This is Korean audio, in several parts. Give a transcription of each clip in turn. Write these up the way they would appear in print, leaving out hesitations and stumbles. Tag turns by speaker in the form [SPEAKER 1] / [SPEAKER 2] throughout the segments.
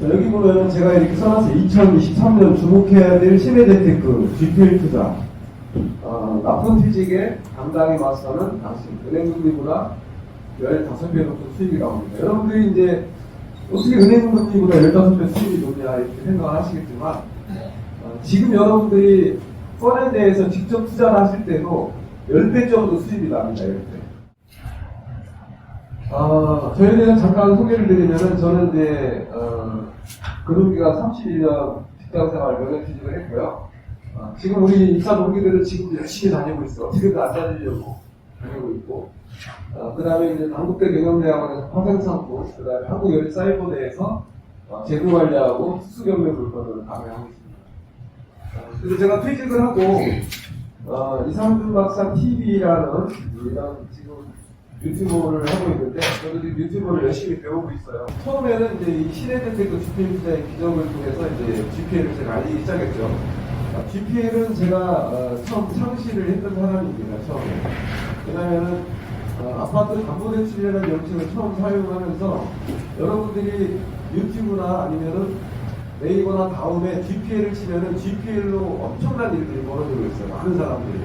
[SPEAKER 1] 여기 보면 제가 이렇게 써놨어요. 2023년 주목해야 될 신의 재테크, GPL 투자. 나쁜 퇴직에 당당히 맞서는 당신. 은행금리보다 15배 높은 수익이 나옵니다. 여러분들이 이제 어떻게 은행금리보다 15배 수익이 높냐 이렇게 생각을 하시겠지만, 지금 여러분들이 꺼낸 데에서 직접 투자를 하실 때도 10배 정도 수익이 납니다. 이렇게. 저에 대해서 잠깐 소개를 드리면은, 저는 이제, 근무기간 31년 직장생활 명예퇴직을 했고요. 지금 우리 입사 동기들은 지금 열심히 다니고 있어. 어떻게든 안 다니려고 다니고 있고. 그 다음에 이제 단국대 경영대학원에서 파생상품, 그 다음에 한국여리사이버대에서 재무관리하고 특수경매 물건을 강의하고 있습니다. 그래서 제가 퇴직을 하고, 이상준 박사 TV라는 이런 지금 유튜브를 하고 있는데, 저도 유튜브를 열심히 배우고 있어요. 처음에는 이제 이 신해재테크 GPL 투자의 기적을 통해서 이제 GPL을 제가 알리기 시작했죠. GPL은 제가 처음 창시를 했던 사람입니다. 처음에. 왜냐면은 아파트 담보대출이라는 명칭을 처음 사용하면서 여러분들이 유튜브나 아니면은 네이버나 다음에 GPL을 치면은 GPL로 엄청난 일들이 벌어지고 있어요. 많은 사람들이.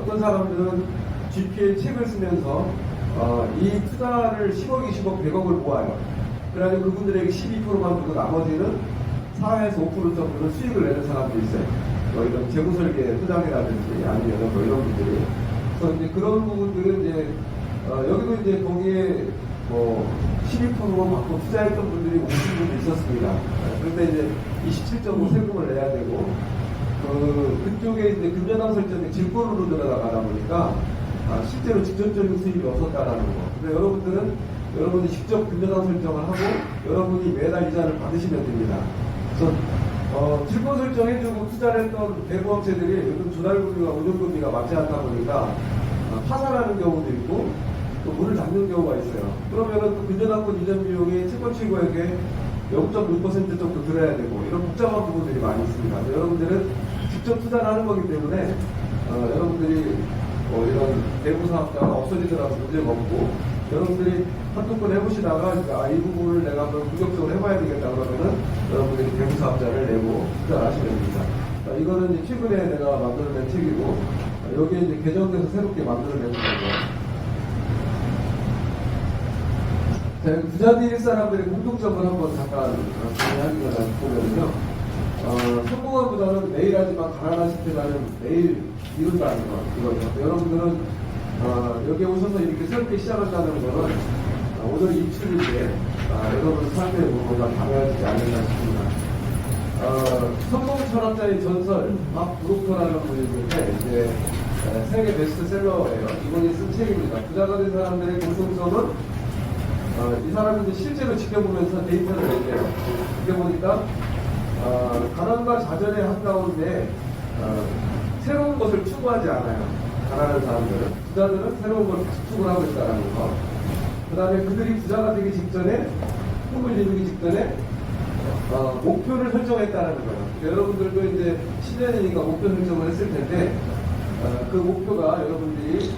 [SPEAKER 1] 어떤 사람들은 GPL 책을 쓰면서 이 투자를 10억, 20억, 100억을 모아요. 그래가지고 그분들에게 12%만 주고 나머지는 4에서 5% 정도는 수익을 내는 사람도 있어요. 이런 재무설계 투자기라든지 아니면 뭐 이런 분들이. 그래서 이제 그런 부분들은 이제, 여기도 이제 거기에 뭐 12%만 받고 투자했던 분들이 오신 분도 있었습니다. 그런데 이제 27.5 세금을 내야 되고, 그쪽에 이제 금전당 설정이 질권으로 들어가다 보니까 실제로 직접적인 수익이 없었다라는 거. 근데 여러분이 직접 금전당 설정을 하고 여러분이 매달 이자를 받으시면 됩니다. 그래서 질권 설정해주고 투자를 했던 대부업체들이 요즘 조달금리와 운용금리가 맞지 않다 보니까 파산하는 경우도 있고 또 문을 닫는 경우가 있어요. 그러면은 또 금전당권 이전 비용이 채권 취고액에 0.6% 정도 들어야 되고 이런 복잡한 부분들이 많이 있습니다. 여러분들은 직접 투자를 하는 거기 때문에 여러분들이 이런 대부 사업자가 없어지더라도 문제가 없고, 여러분들이 한두 번 해보시다가 이 부분을 내가 한번 본격적으로 해봐야 되겠다 그러면은 여러분들이 대부 사업자를 내고 투자를 하시면 됩니다. 이거는 이제 최근에 내가 만들어낸 책이고, 여기에 이제 개정돼서 새롭게 만들어낸 거고. 자, 부자들 사람들의 공통점을 한번 잠깐 정리하기가 보면요. 성공한보다는 매일 하지만 가난하실 때는 매일 이룬다는 거죠. 여러분들은 여기 오셔서 이렇게 새롭게 시작한다는 거는 오늘 입출인데 여러분 삶의 무엇보다 방해하지 않는다 싶습니다. 성공 철학자의 전설 박 브로커라는 분이 있는데 이제 세계 베스트셀러예요. 이분이 쓴 책입니다. 부자가 된 사람들의 공통점은 이 사람들이 실제로 지켜보면서 데이터를 냈대요. 지켜보니까 가난과 좌절의 한가운데 새로운 것을 추구하지 않아요. 가난한 사람들은. 부자들은 새로운 걸 추구를 하고 있다는 거. 그 다음에 그들이 부자가 되기 직전에, 꿈을 이루기 직전에 목표를 설정했다는 거예요. 여러분들도 이제 10년이니까 목표 설정을 했을 텐데 그 목표가 여러분들이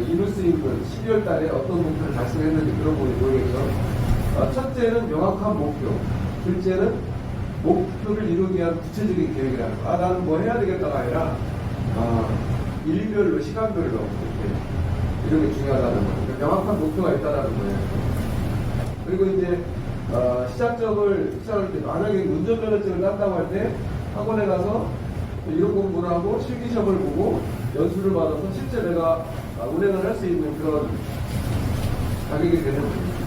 [SPEAKER 1] 이룰 수 있는 12월 달에 어떤 목표를 달성했는지 그런 부분이 보이겠죠. 첫째는 명확한 목표, 둘째는 목표를 이루기 위한 구체적인 계획이라는 거. 나는 뭐 해야 되겠다가 아니라 일별로, 시간별로 이런 게 중요하다는 거예요. 명확한 목표가 있다는 거예요. 그리고 이제 시작할 때 만약에 운전면허증을 딴다고 할 때 학원에 가서 이런 공부를 하고 실기시험을 보고 연수를 받아서 실제 내가 운행을 할 수 있는 그런 자격이 되는 거예요.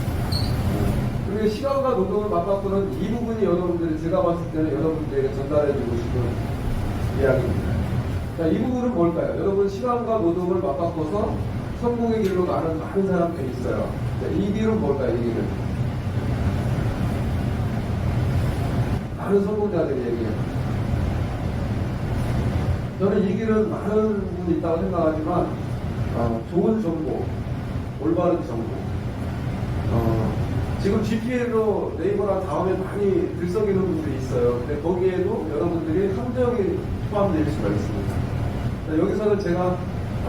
[SPEAKER 1] 그리고 시간과 노동을 맞바꾸는 이 부분이 여러분들이 제가 봤을 때는 여러분들에게 전달해주고 싶은 이야기입니다. 자, 이 부분은 뭘까요? 여러분 시간과 노동을 맞바꿔서 성공의 길로 가는 많은 사람들이 있어요. 자, 이 길은 뭘까요? 이 길은 많은 성공자들이 얘기해요. 저는 이 길은 많은 분이 있다고 생각하지만 좋은 정보, 올바른 정보, 지금 GPL로 네이버나 다음에 많이 들썩이는 분들이 있어요. 근데 거기에도 여러분들이 함정이 포함되어 있을 수가 있습니다. 여기서는 제가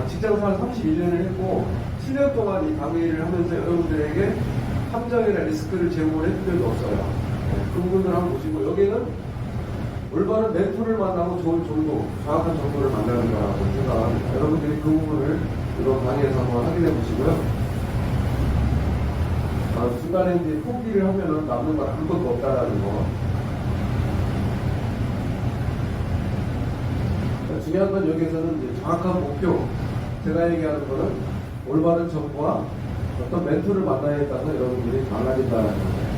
[SPEAKER 1] 직장생활 32년을 했고 7년 동안 이 강의를 하면서 여러분들에게 함정이나 리스크를 제공을 해준 적이 없어요. 그 부분을 한번 보시고, 여기는 올바른 멘토를 만나고 좋은 정보, 정확한 정보를 만나는 거라고 생각합니다. 여러분들이 그 부분을 이런 강의에서 한번 확인해 보시고요. 중간에 이제 포기를 하면은 남는 건 아무것도 없다라는 거. 중요한 건 여기에서는 이제 정확한 목표, 제가 얘기하는 거는 올바른 정보와 어떤 멘토를 만나야 따라서 여러분들이 달라진다는 거예요.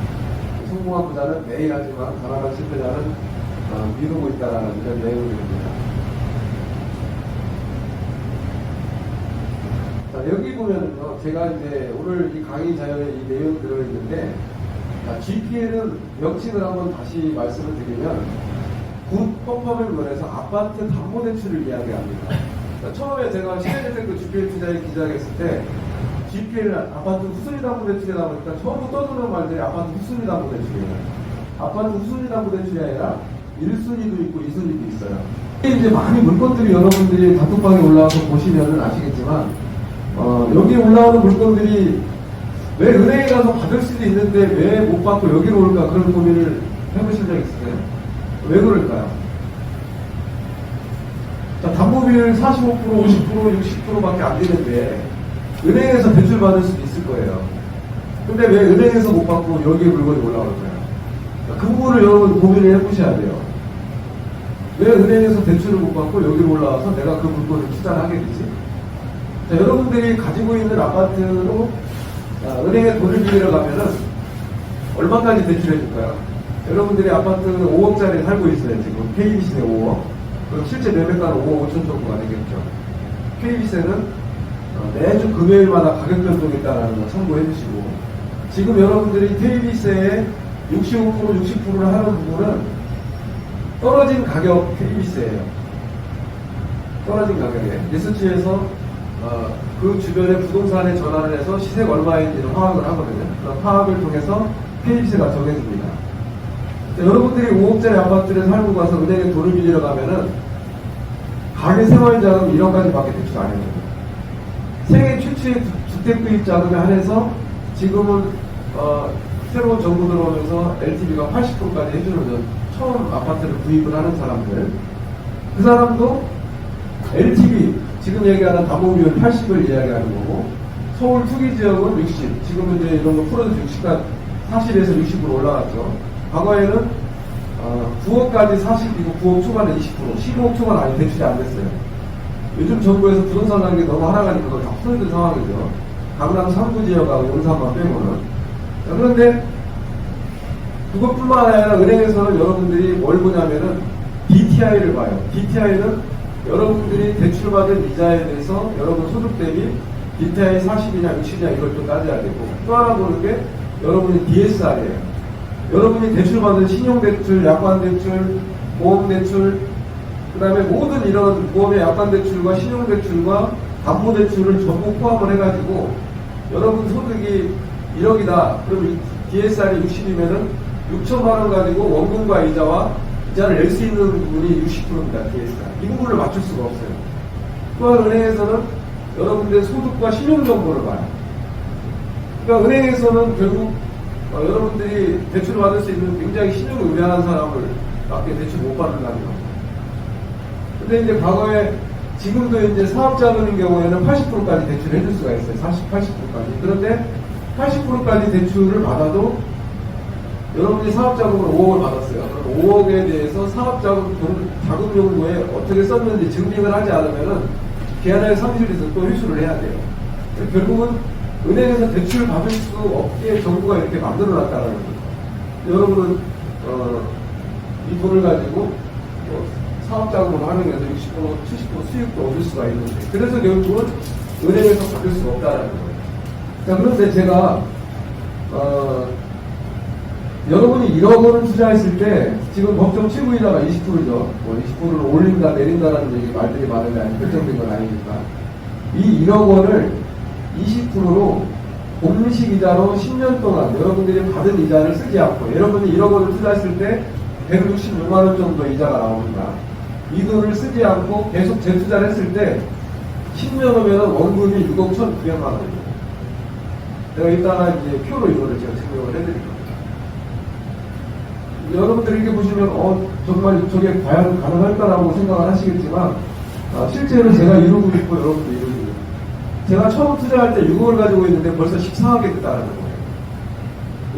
[SPEAKER 1] 성공한 부자는 매일 하지만 가난한 실패자는 미루고 있다는 이런 내용입니다. 자, 여기 보면은요, 제가 이제 오늘 이 강의 자료에 이 내용 들어있는데, GPL은 명칭을 한번 다시 말씀을 드리면, 굿 퍼포먼스에서 아파트 담보대출을 이야기합니다. 처음에 제가 시대재생도 GPL 투자에 기자했을 때, GPL은 아파트 후순위 담보대출이다 보니까 처음 떠드는 말들이 아파트 후순위 담보대출이에요. 아파트 후순위 담보대출이 아니라 1순위도 있고 2순위도 있어요. 이제 많이 물건들이 여러분들이 단톡방에 올라와서 보시면 아시겠지만, 여기 올라오는 물건들이 왜 은행에 가서 받을 수도 있는데 왜 못 받고 여기로 올까, 그런 고민을 해보신 적 있으세요? 왜 그럴까요? 자, 담보비율 45%, 50%, 60%밖에 안 되는데 은행에서 대출 받을 수도 있을 거예요. 근데 왜 은행에서 못 받고 여기에 물건이 올라올까요? 그 부분을 여러분 고민을 해보셔야 돼요. 왜 은행에서 대출을 못 받고 여기로 올라와서 내가 그 물건을 투자를 하게 되지? 자, 여러분들이 가지고 있는 아파트로 은행에 돈을 빌리러 가면은 얼마까지 대출해 줄까요? 여러분들이 아파트 5억짜리 살고 있어요. 지금 KBC에 5억. 그럼 실제 매매가는 5억 5천 정도가 되겠죠. KBC는 매주 금요일마다 가격 변동이 있다는 거 참고해 주시고, 지금 여러분들이 KBC에 65%, 60%를 하는 부분은 떨어진 가격 KBC예요. 떨어진 가격에 리서치에서 그 주변의 부동산에 전환을 해서 시세가 얼마인지를 파악을 하거든요. 그런 파악을 통해서 KBC가 정해집니다. 여러분들이 5억짜리 아파트를 살고 가서 은행에 돈을 빌리러 가면은 가계 생활자금 1억까지밖에 대출 안 해요. 생애 최초의 주택구입 자금에 한해서 지금은 새로운 정부 들어오면서 LTV가 80%까지 해주는, 처음 아파트를 구입을 하는 사람들, 그 사람도 LTV, 지금 얘기하는 담보비율 80을 이야기하는 거고, 서울 투기지역은 60, 지금은 이제 이런 거 풀어서 60까지 40에서 60으로 올라갔죠. 과거에는 9억까지 40이고 9억 초반에 20%, 15억 초반 아니 대출이 안 됐어요. 요즘 정부에서 부동산 가격이 너무 하락하니까 그걸 다 풀어준 상황이죠. 강남 3구 지역하고 용산만 빼고는. 자, 그런데 그것뿐만 아니라 은행에서는 여러분들이 뭘 보냐면은 DTI를 봐요. DTI는 여러분들이 대출받은 이자에 대해서 여러분 소득 대비 DTI 40이냐 60이냐 이걸 또 따져야 되고, 또 하나 보는 게 여러분이 DSR이에요. 여러분이 대출받은 신용대출, 약관대출, 보험대출, 그 다음에 모든 이런 보험의 약관대출과 신용대출과 담보대출을 전부 포함을 해가지고 여러분 소득이 1억이다. 그럼 DSR이 60이면은 6천만원 가지고 원금과 이자를 낼 수 있는 부분이 60%입니다. DSR. 이 부분을 맞출 수가 없어요. 또한 은행에서는 여러분들의 소득과 신용정보를 봐요. 그러니까 은행에서는 결국 여러분들이 대출을 받을 수 있는 굉장히 신용이 우량한 사람을 밖에 대출 못 받는다는 겁니다. 근데 이제 과거에, 지금도 이제 사업자금인 경우에는 80%까지 대출을 해줄 수가 있어요. 80%까지. 그런데 80%까지 대출을 받아도 여러분이 사업자금으로 5억을 받았어요. 그럼 5억에 대해서 사업자금 자금 용도에 어떻게 썼는지 증빙을 하지 않으면은 계산의 상실에서 또 회수를 해야 돼요. 결국은 은행에서 대출을 받을 수 없게 정부가 이렇게 만들어 놨다는 거죠. 여러분은 이 돈을 가지고 사업자금으로 활용해서 60%, 70% 수익도 얻을 수가 있는데, 그래서 결국은 은행에서 받을 수가 없다는 거예요. 자, 그런데 제가 여러분이 1억 원을 투자했을 때 지금 법정 최고이자가 20%죠. 20%를 올린다 내린다라는 얘기 말들이 많은데 아직 결정된 건 아니니까. 이 1억 원을 20%로 공식 이자로 10년 동안 여러분들이 받은 이자를 쓰지 않고, 여러분이 1억 원을 투자했을 때 166만 원 정도 이자가 나옵니다. 이 돈을 쓰지 않고 계속 재투자를 했을 때 10년이면 원금이 6억 1,900만 원입니다. 제가 이따가 이제 표로 이거를 제가 증명을 해드릴 겁니다. 여러분들이 이렇게 보시면 정말 저게 과연 가능할까라고 생각을 하시겠지만 실제로 제가 이루고 싶고 여러분도 이루고 있습니다. 제가 처음 투자할 때 6억을 가지고 있는데 벌써 14억이 됐다는 거예요.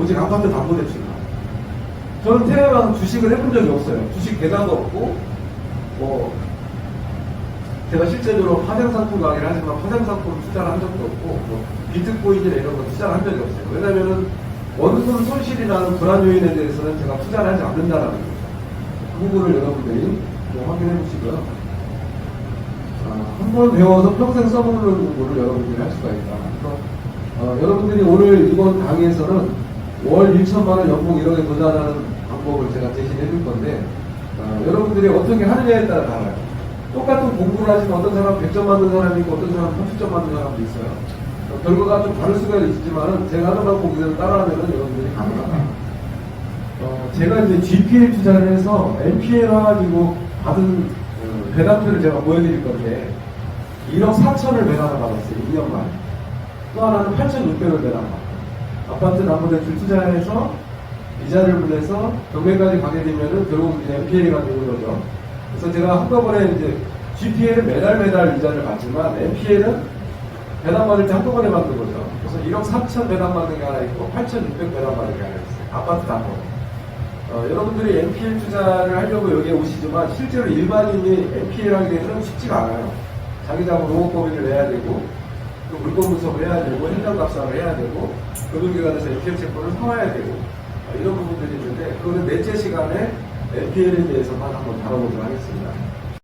[SPEAKER 1] 오직 아파트 담보대출만. 저는 태어나서 주식을 해본 적이 없어요. 주식 계좌도 없고 제가 실제적으로 파생상품 강의를 하지만 파생상품 투자를 한 적도 없고 비트코인이나 이런 거 투자를 한 적이 없어요. 왜냐면은 원금 손실이 나는 불안 요인에 대해서는 제가 투자를 하지 않는다라는 거죠. 그 부분을 여러분들이 확인해 보시고요. 한번 배워서 평생 써먹는 공부를 여러분들이 할 수가 있다. 그래서 여러분들이 오늘 이번 강의에서는 월 1천만 원 연봉 1억에 도달하는 방법을 제가 제시해 줄 건데 여러분들이 어떻게 하느냐에 따라 달라요. 똑같은 공부를 하시면 어떤 사람은 100점 맞는 사람이 있고 어떤 사람은 30점 맞는 사람도 있어요. 결과가 좀 다를 수가 있지만 제가 하는 방법 그대로 따라하면 여러분들이 가능하다. 제가 이제 GPL 투자를 해서 NPL 와가지고 받은 배당표를 제가 보여드릴 건데 1억 4천을 배당을 받았어요. 2년 만에. 또 하나는 8,600을 배당받았어요. 아파트 담보대출 투자해서 이자를 물려서 경매까지 가게 되면은 결국 이제 NPL이 가는 거죠. 그래서 제가 한꺼번에 이제 GPL은 매달 이자를 받지만 NPL은 배당받을 때 한꺼번에 받는 거죠. 그래서 1억 4천 배당받는 게 하나 있고 8,600 배당받는 게 하나 있어요. 아파트 담보. 여러분들이 NPL 투자를 하려고 여기에 오시지만 실제로 일반인이 NPL 하게 되면 쉽지가 않아요. 자기 자본 5억 범위를 내야 되고 또 물건 분석을 해야 되고 현장갑상을 해야 되고 금융기관에서 NPL 채권을 사와야 되고 이런 부분들이 있는데 그거는 넷째 시간에 NPL에 대해서만 한번 다뤄보도록 하겠습니다.